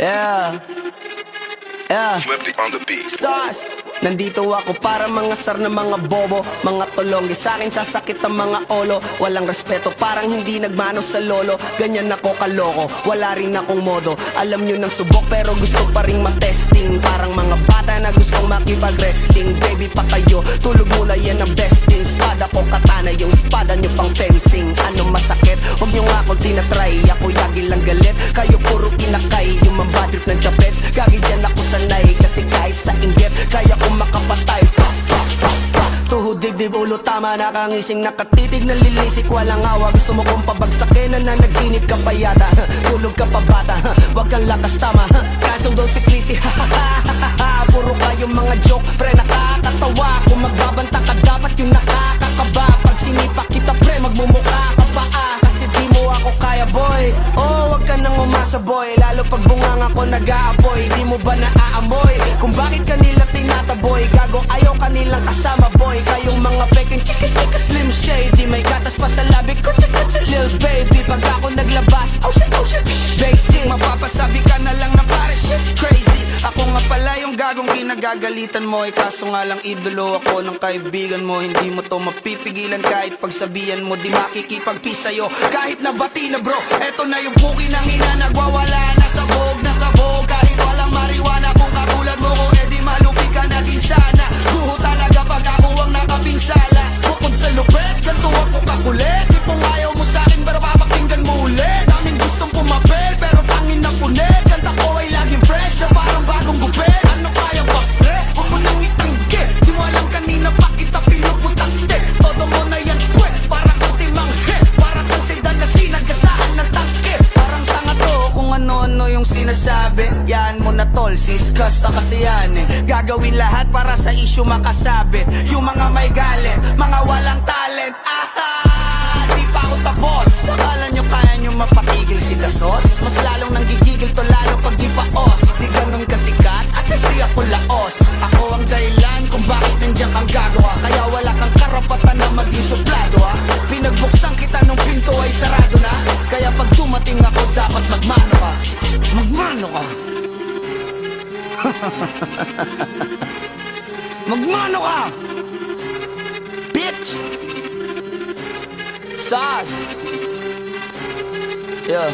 Yeah, yeah. Swifty on the beat. Sauce. Nandito ako para mangasar ng mga bobo, mga tulong. Sa akin sasakit ang mga olo. Walang respeto, parang hindi nagmano sa lolo. Ganyan ako kaloko, wala rin akong modo. Alam nyo ng subok pero gusto pa rin matesting. Parang mga bata na gustong makipag-wrestling. Baby pa kayo, tulog mula yan ang besting. Espada ko katana, yung espada nyo pang fencing. Ano masakit? Huwag nyo nga ako tinatry. Ako yagi lang galit, kayo puro kinakay. Yung mabadrip ng chapets, gagi dyan ako sanay. Kasi kahit sa inggit, kaya ko makapatay. Tuhod, dibdib, ulo, tama, nakangising, nakatitig, nalilisik, walang awa. Gusto mo kong pabagsakin, nananaginip ka pa yata. Tulog ka pa bata, wag kang lakas, tama. Kasong daw si Clissy, puro kayong mga joke, pre, nakakatawa. Kung magbabanta ka, dapat yung nakakakaba. Pag sinipak kita, pre, magmumukha ka pa, kasi di mo ako kaya, boy. Oh, wag ka nang umasa, boy. Lalo pag bungang ako nag-aapoy. Di mo ba naaamoy kung bakit kanila tinataboy? Gago, ayaw kanilang kasama, boy. Kayong mga peking chika-chika slim shady. May gatas pa sa labi ko, chika-chika lil baby. Pag ako naglabas, oh shit, basic. Mapapasabi ka na lang na pare, shit's crazy. Ako nga pala yung gagong kinagagalitan mo. Kaso nga lang idolo ako ng kaibigan mo. Hindi mo to mapipigilan kahit pagsabihan mo. Di makikipag-peace sa'yo kahit nabati na bro. Eto na yung buki ng ina, nagwawala na sabog, na sabog. Kahit walang marijuana, kung katulad mo ko, edi malupi ka na din sana. Guho talaga pag ako ang nakapinsala. Bukod sa lupet, ganito ako kakulit. Tipong ayaw mo sa'kin pero papakinggan mo ulit. Daming gustong pumapel pero tangin na punit. Kanta ko ay laging fresh na parang bagong gupit. Ano kaya ba pre? Huwag mo nang itanggi. Di mo alam kanina pa kita pinuputakte. Todo mo na yan pwe, parang ultimang hit. Parang kang sedan na sinagasaan ng tangke. Parang tanga to kung ano-ano yung sinasabi. Yan mo na tol, siskas na kasi yan eh. Gagawin lahat para sa issue makasabit. Yung mga may galit, mga walang talent. Di pa ako tapos. Akala nyo kaya nyo mapatigil si Dasos? Mas lalong nanggigigil to lalo pag di paos. Di ganun kasikat at kasi ako laos. Ako ang dahilan kung bakit nandiyan kang gagawa. Kaya wala kang karapatan na maging suplado ha. Pinagbuksan kita nung pinto ay sarado na. Kaya pag dumating ako dapat magmano ka. Magmano ka. Magmano ka, bitch. Sauce. Yeah.